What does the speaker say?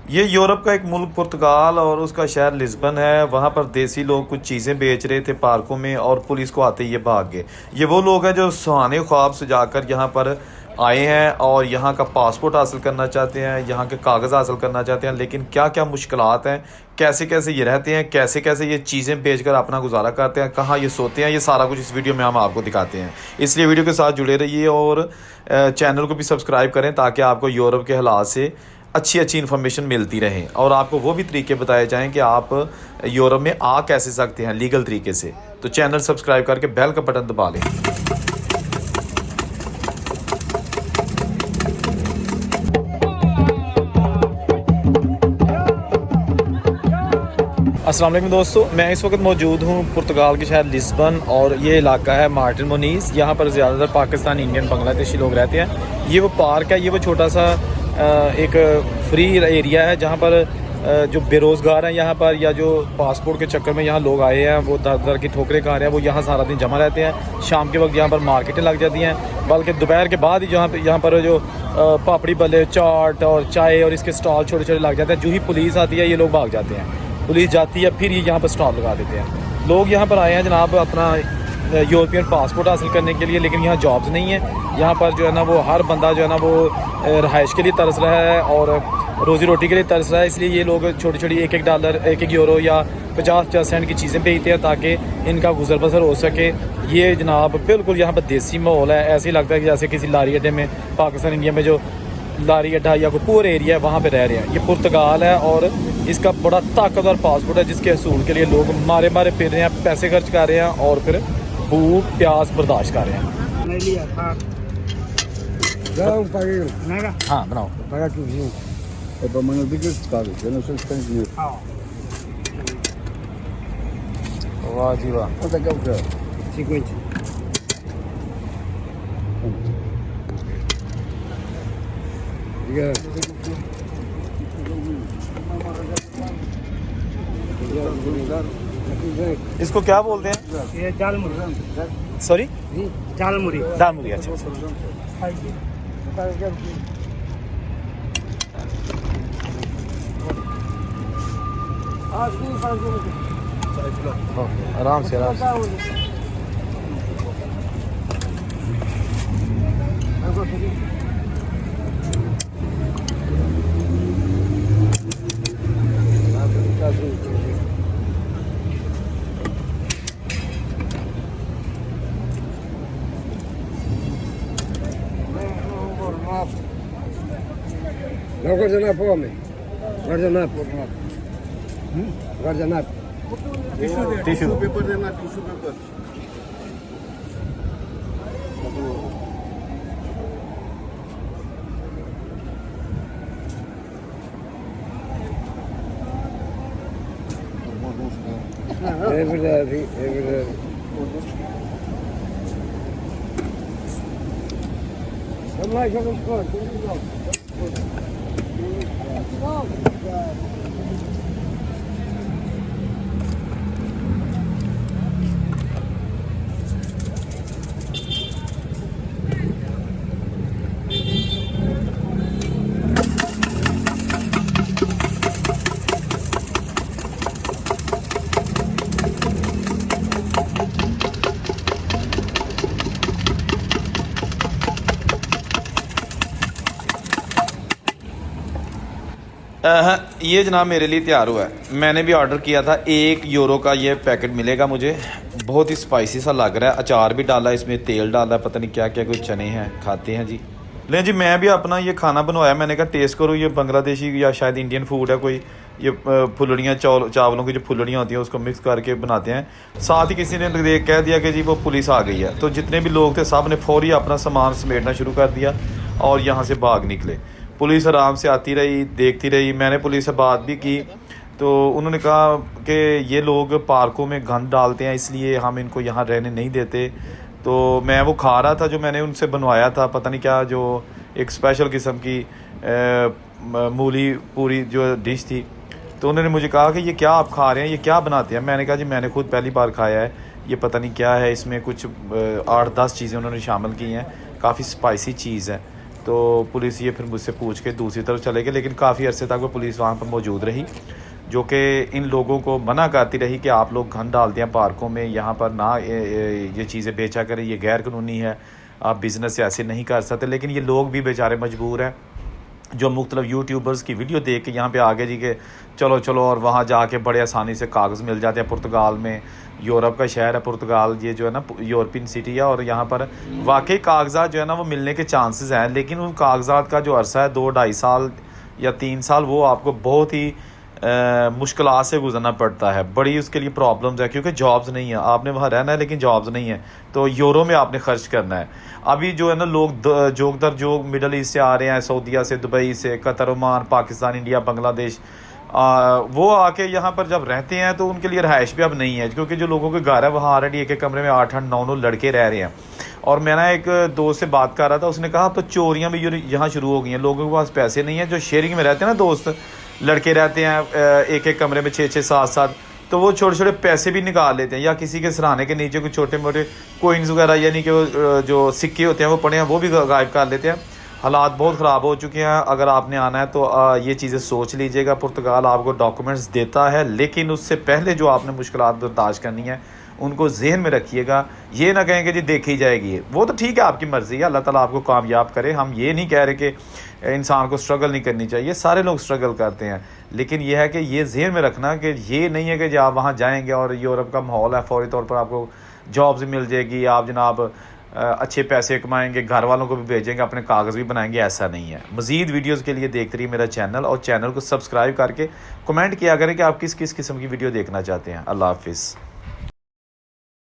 ये यूरोप का एक मुल्क पुर्तगाल और उसका शहर लिस्बन है। वहाँ पर देसी लोग कुछ चीज़ें बेच रहे थे पार्कों में और पुलिस को आते ही ये भाग गए। ये वो लोग हैं जो सुहाने ख्वाब सजाकर यहाँ पर आए हैं और यहाँ का पासपोर्ट हासिल करना चाहते हैं, यहाँ के कागज़ हासिल करना चाहते हैं। लेकिन क्या क्या मुश्किलात हैं, कैसे कैसे ये रहते हैं, कैसे कैसे ये चीज़ें बेचकर अपना गुजारा करते हैं, कहाँ ये सोते हैं, ये सारा कुछ इस वीडियो में हम आपको दिखाते हैं। इसलिए वीडियो के साथ जुड़े रहिए और चैनल को भी सब्सक्राइब करें ताकि आपको यूरोप के हालात से अच्छी अच्छी इन्फॉर्मेशन मिलती रहे और आपको वो भी तरीके बताए जाएं कि आप यूरोप में आ कैसे सकते हैं लीगल तरीके से। तो चैनल सब्सक्राइब करके बेल का बटन दबा लें। अस्सलाम वालेकुम दोस्तों, मैं इस वक्त मौजूद हूँ पुर्तगाल के शहर लिस्बन और ये इलाका है मार्टिन मोनीज। यहाँ पर ज़्यादातर पाकिस्तानी, इंडियन, बांग्लादेशी लोग रहते हैं। ये वो पार्क है, ये वो छोटा सा एक फ्री एरिया है जहाँ पर जो बेरोज़गार हैं यहाँ पर या जो पासपोर्ट के चक्कर में यहाँ लोग आए हैं, वो दर दर की ठोकरें खा रहे हैं, वो यहाँ सारा दिन जमा रहते हैं। शाम के वक्त यहाँ पर मार्केटें लग जाती हैं, बल्कि दोपहर के बाद ही यहाँ पर जो पापड़ी बल्ले, चाट और चाय और इसके स्टॉल छोटे छोटे लग जाते हैं। जो ही पुलिस आती है ये लोग भाग जाते हैं। पुलिस जाती है फिर ये यहाँ पर स्टॉल लगा देते हैं। लोग यहाँ पर आए हैं जनाब अपना यूरोपियन पासपोर्ट हासिल करने के लिए, लेकिन यहाँ जॉब्स नहीं है। यहाँ पर जो है ना वो हर बंदा जो है ना वो रहाइश के लिए तरस रहा है और रोज़ी रोटी के लिए तरस रहा है। इसलिए ये लोग छोटी छोटी $1 €1 या 50 सेंट की चीज़ें बेचते हैं ताकि इनका गुजर बसर हो सके। ये जनाब बिल्कुल यहाँ पर देसी माहौल है। ऐसे ही लगता है कि जैसे किसी लारी अड्डे में, पाकिस्तान इंडिया में जो लारी अड्डा या कोई पूरा एरिया है वहाँ पे रह रहे हैं। ये पुर्तगाल है और इसका बड़ा ताकतवर पासपोर्ट है जिसके हसूल के लिए लोग मारे मारे फिर रहे हैं, पैसे खर्च कर रहे हैं और फिर भूख प्यास बर्दाश्त कर रहे हैं। हाँ बनाओ। वाह जी वाह। इसको क्या बोलते हैं? ये दाल मुरी। सॉरी, दाल मुरी। दाल मुरी। अच्छा आराम से आराम से। No guardanap, homem. Guardanap. Guardanap. Tissue paper देना, tissue paper. É verdade, é verdade. Vamos lá, jogamos fora. ये जनाब मेरे लिए तैयार हुआ है। मैंने भी ऑर्डर किया था। €1 का ये पैकेट मिलेगा मुझे। बहुत ही स्पाइसी सा लग रहा है। अचार भी डाला, इसमें तेल डाला, पता नहीं क्या क्या कुछ चने हैं, खाते हैं जी। लें जी, मैं भी अपना ये खाना बनवाया। मैंने कहा टेस्ट करो, ये बांग्लादेशी या शायद इंडियन फूड है कोई। ये फुलड़ियाँ, चावलों की जो फुलड़ियाँ होती हैं उसको मिक्स करके बनाते हैं। साथ ही किसी ने देख कह दिया कि जी वो पुलिस आ गई है। तो जितने भी लोग थे सब ने फौरी अपना सामान समेटना शुरू कर दिया और यहाँ से भाग निकले। पुलिस आराम से आती रही, देखती रही। मैंने पुलिस से बात भी की तो उन्होंने कहा कि ये लोग पार्कों में गंद डालते हैं, इसलिए हम इनको यहाँ रहने नहीं देते। तो मैं वो खा रहा था जो मैंने उनसे बनवाया था, पता नहीं क्या, जो एक स्पेशल किस्म की मूली पूरी जो डिश थी। तो उन्होंने मुझे कहा कि ये क्या आप खा रहे हैं, ये क्या बनाते हैं? मैंने कहा जी मैंने खुद पहली बार खाया है, ये पता नहीं क्या है। इसमें कुछ 8-10 चीज़ें उन्होंने शामिल की हैं, काफ़ी स्पाइसी चीज़ है। तो पुलिस ये फिर मुझसे पूछ के दूसरी तरफ चले गए, लेकिन काफ़ी अरसे तक वो पुलिस वहाँ पर मौजूद रही, जो कि इन लोगों को मना करती रही कि आप लोग गंद डालते हैं पार्कों में, यहाँ पर ना ये चीज़ें बेचा करें, ये गैर कानूनी है, आप बिज़नेस ऐसे नहीं कर सकते। लेकिन ये लोग भी बेचारे मजबूर हैं जो मुख्तलिफ यूट्यूबर्स की वीडियो देख के यहाँ पे आगे जी के चलो चलो और वहाँ जाके बड़े आसानी से कागज़ मिल जाते हैं। पुर्तगाल में, यूरोप का शहर है पुर्तगाल, ये जो है ना यूरोपियन सिटी है, और यहाँ पर वाकई कागजात जो है ना वो मिलने के चांसेस हैं, लेकिन उन कागजात का जो अरसा है 2-2.5 साल या 3 साल, वो आपको बहुत ही मुश्किलात से गुजरना पड़ता है। बड़ी उसके लिए प्रॉब्लम्स है, क्योंकि जॉब्स नहीं है, आपने वहाँ रहना है लेकिन जॉब्स नहीं है, तो यूरो में आपने खर्च करना है। अभी जो है ना लोग जोग दर जोग मिडल ईस्ट से आ रहे हैं, सऊदीया से, दुबई से, Qatar, Oman, Pakistan, India, Bangladesh, वो आके यहाँ पर जब रहते हैं तो उनके लिए रहाइश भी अब नहीं है, क्योंकि जो लोगों के घर है वहाँ ऑलरेडी एक कमरे में 8-8, 9-9 लड़के रह रहे हैं। और मैं ना एक दोस्त से बात कर रहा था, उसने कहा अब तो चोरियाँ भी यहाँ शुरू हो गई हैं, लोगों के पास पैसे नहीं है, जो शेयरिंग में रहते हैं ना दोस्त लड़के रहते हैं एक कमरे में 6-6, 7-7, तो वो छोटे छोटे पैसे भी निकाल लेते हैं, या किसी के सराहने के नीचे कुछ छोटे मोटे कोइंस वगैरह, यानी कि वो जो सिक्के होते हैं वो पड़े हैं, वो भी गायब कर लेते हैं। हालात बहुत ख़राब हो चुके हैं। अगर आपने आना है तो ये चीज़ें सोच लीजिएगा। पुर्तगाल आपको डॉक्यूमेंट्स देता है, लेकिन उससे पहले जो आपने मुश्किलात बर्दाश्त करनी है उनको जहन में रखिएगा। ये ना कहें कि जी देखी जाएगी, वो तो ठीक है, आपकी मर्ज़ी है, अल्लाह ताला आपको कामयाब करे। हम ये नहीं कह रहे कि इंसान को स्ट्रगल नहीं करनी चाहिए, सारे लोग स्ट्रगल करते हैं, लेकिन यह है कि ये जहन में रखना कि ये नहीं है कि जब आप वहाँ जाएंगे और यूरोप का माहौल है, फौरी तौर पर आपको जॉब्स मिल जाएगी, आप जनाब अच्छे पैसे कमाएंगे, घर वालों को भी भेजेंगे, अपने कागज़ भी बनाएंगे, ऐसा नहीं है। मज़ीद वीडियोस के लिए देखते रहिए मेरा चैनल, और चैनल को सब्सक्राइब करके कमेंट किया करें कि आप किस किस किस्म की वीडियो देखना चाहते हैं। अल्लाह हाफिज़।